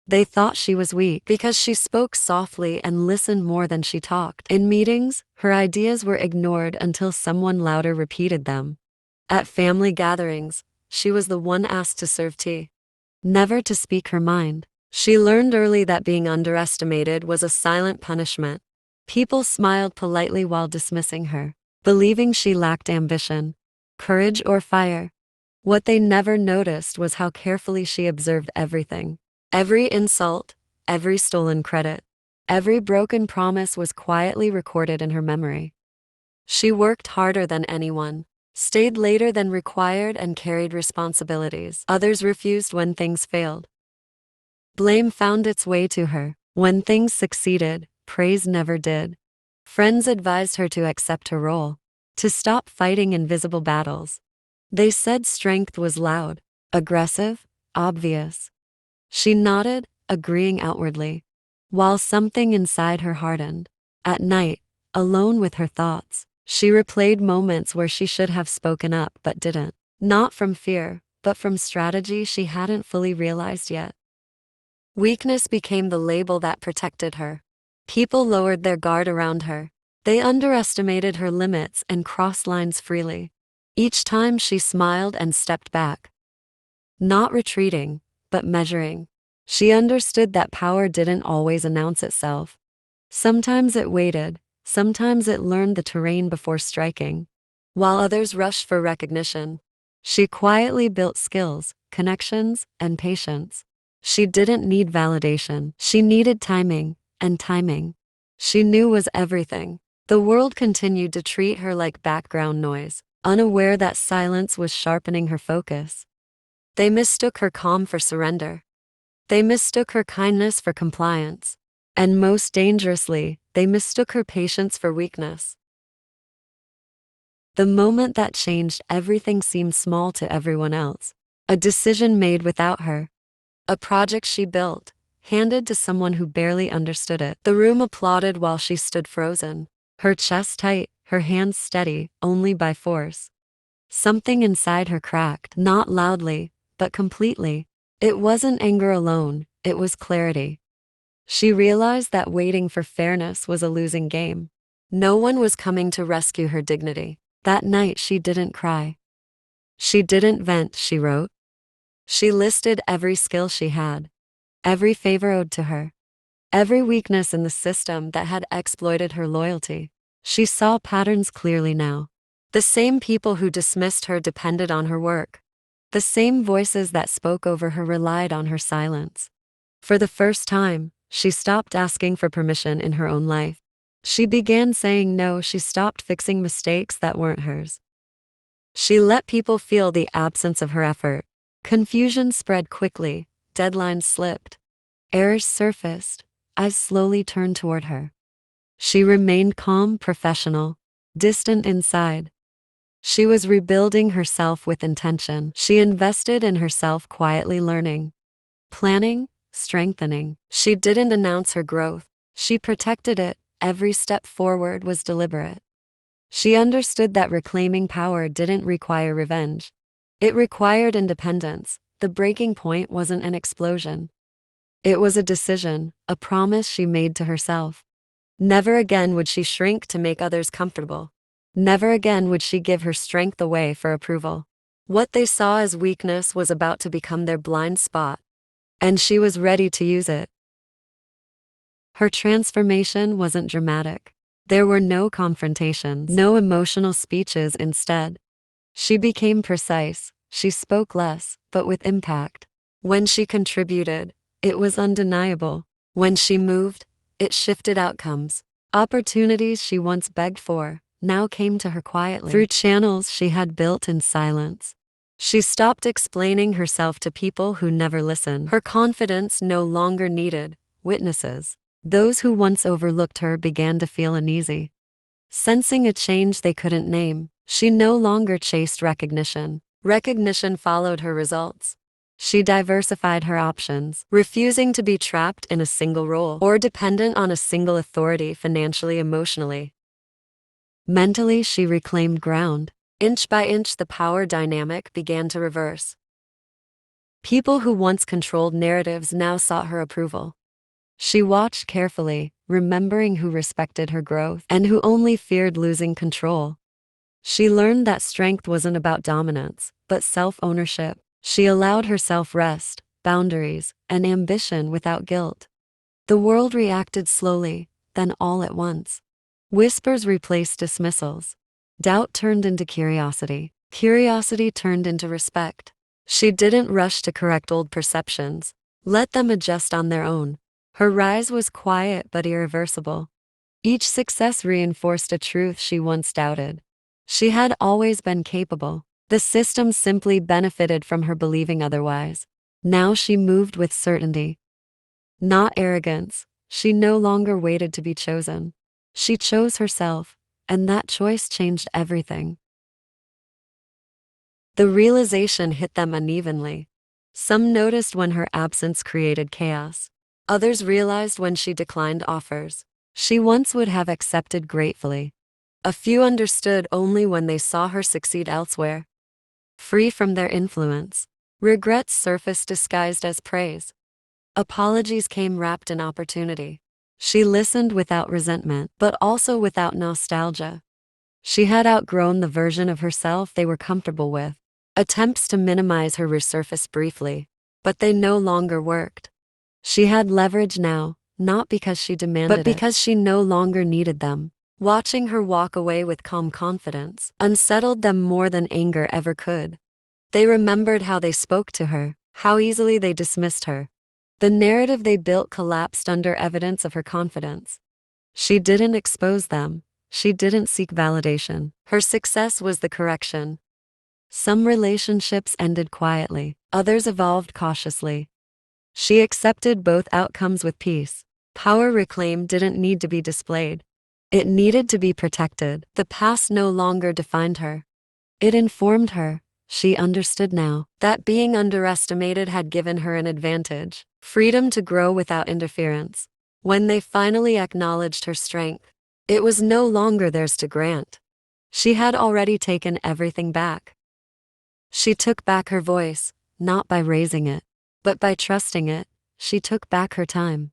They thought she was weak because she spoke softly and listened more than she talked. In meetings, her ideas were ignored until someone louder repeated them. At family gatherings, she was the one asked to serve tea, never to speak her mind. She learned early that being underestimated was a silent punishment. People smiled politely while dismissing her, believing she lacked ambition, courage, or fire. What they never noticed was how carefully she observed everything. Every insult, every stolen credit, every broken promise was quietly recorded in her memory. She worked harder than anyone, stayed later than required, and carried responsibilities others refused. When things failed, blame found its way to her. When things succeeded, praise never did. Friends advised her to accept her role, to stop fighting invisible battles. They said strength was loud, aggressive, obvious. She nodded, agreeing outwardly, while something inside her hardened. At night, alone with her thoughts, she replayed moments where she should have spoken up but didn't. Not from fear, but from strategy she hadn't fully realized yet. Weakness became the label that protected her. People lowered their guard around her. They underestimated her limits and crossed lines freely. Each time she smiled and stepped back, not retreating, but measuring. She understood that power didn't always announce itself. Sometimes it waited, sometimes it learned the terrain before striking. While others rushed for recognition, she quietly built skills, connections, and patience. She didn't need validation. She needed timing, and timing, she knew, was everything. The world continued to treat her like background noise, unaware that silence was sharpening her focus. They mistook her calm for surrender. They mistook her kindness for compliance. And most dangerously, they mistook her patience for weakness. The moment that changed everything seemed small to everyone else. A decision made without her. A project she built, handed to someone who barely understood it. The room applauded while she stood frozen, her chest tight, her hands steady, only by force. Something inside her cracked, not loudly, but completely. It wasn't anger alone, it was clarity. She realized that waiting for fairness was a losing game. No one was coming to rescue her dignity. That night she didn't cry. She didn't vent, she wrote. She listed every skill she had, every favor owed to her, every weakness in the system that had exploited her loyalty. She saw patterns clearly now. The same people who dismissed her depended on her work. The same voices that spoke over her relied on her silence. For the first time, she stopped asking for permission in her own life. She began saying no. She stopped fixing mistakes that weren't hers. She let people feel the absence of her effort. Confusion spread quickly, deadlines slipped, errors surfaced, eyes slowly turned toward her. She remained calm, professional, distant inside. She was rebuilding herself with intention. She invested in herself quietly, learning, planning, strengthening. She didn't announce her growth. She protected it. Every step forward was deliberate. She understood that reclaiming power didn't require revenge. It required independence. The breaking point wasn't an explosion. It was a decision, a promise she made to herself. Never again would she shrink to make others comfortable. Never again would she give her strength away for approval. What they saw as weakness was about to become their blind spot, and she was ready to use it. Her transformation wasn't dramatic. There were no confrontations, no emotional speeches. Instead, she became precise. She spoke less, but with impact. When she contributed, it was undeniable. When she moved, it shifted outcomes. Opportunities she once begged for now came to her quietly, through channels she had built in silence. She stopped explaining herself to people who never listened. Her confidence no longer needed witnesses. Those who once overlooked her began to feel uneasy, sensing a change they couldn't name. She no longer chased recognition. Recognition followed her results. She diversified her options, refusing to be trapped in a single role or dependent on a single authority financially, emotionally. Mentally, she reclaimed ground. Inch by inch, the power dynamic began to reverse. People who once controlled narratives now sought her approval. She watched carefully, remembering who respected her growth and who only feared losing control. She learned that strength wasn't about dominance, but self-ownership. She allowed herself rest, boundaries, and ambition without guilt. The world reacted slowly, then all at once. Whispers replaced dismissals. Doubt turned into curiosity. Curiosity turned into respect. She didn't rush to correct old perceptions. Let them adjust on their own. Her rise was quiet but irreversible. Each success reinforced a truth she once doubted. She had always been capable. The system simply benefited from her believing otherwise. Now she moved with certainty. Not arrogance. She no longer waited to be chosen. She chose herself, and that choice changed everything. The realization hit them unevenly. Some noticed when her absence created chaos. Others realized when she declined offers she once would have accepted gratefully. A few understood only when they saw her succeed elsewhere, free from their influence. Regrets surfaced disguised as praise. Apologies came wrapped in opportunity. She listened without resentment, but also without nostalgia. She had outgrown the version of herself they were comfortable with. Attempts to minimize her resurfaced briefly, but they no longer worked. She had leverage now, not because she demanded it, but because she no longer needed them. Watching her walk away with calm confidence unsettled them more than anger ever could. They remembered how they spoke to her, how easily they dismissed her. The narrative they built collapsed under evidence of her confidence. She didn't expose them. She didn't seek validation. Her success was the correction. Some relationships ended quietly, others evolved cautiously. She accepted both outcomes with peace. Power reclaimed didn't need to be displayed. It needed to be protected. The past no longer defined her. It informed her. She understood now that being underestimated had given her an advantage, freedom to grow without interference. When they finally acknowledged her strength, it was no longer theirs to grant. She had already taken everything back. She took back her voice, not by raising it, but by trusting it. She took back her time,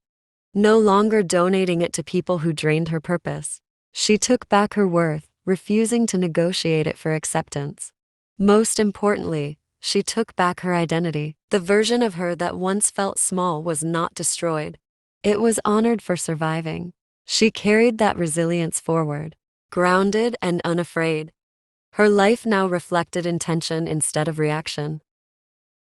no longer donating it to people who drained her purpose. She took back her worth, refusing to negotiate it for acceptance. Most importantly, she took back her identity. The version of her that once felt small was not destroyed. It was honored for surviving. She carried that resilience forward, grounded and unafraid. Her life now reflected intention instead of reaction.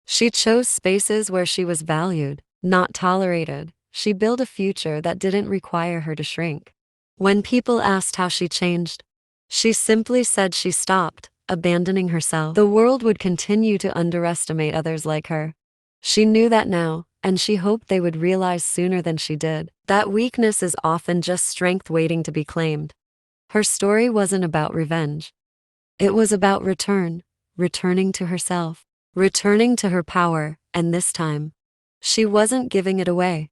She chose spaces where she was valued, not tolerated. She built a future that didn't require her to shrink. When people asked how she changed, she simply said she stopped, abandoning herself. The world would continue to underestimate others like her. She knew that now, and she hoped they would realize sooner than she did that weakness is often just strength waiting to be claimed. Her story wasn't about revenge. It was about returning to herself, returning to her power, and this time, she wasn't giving it away.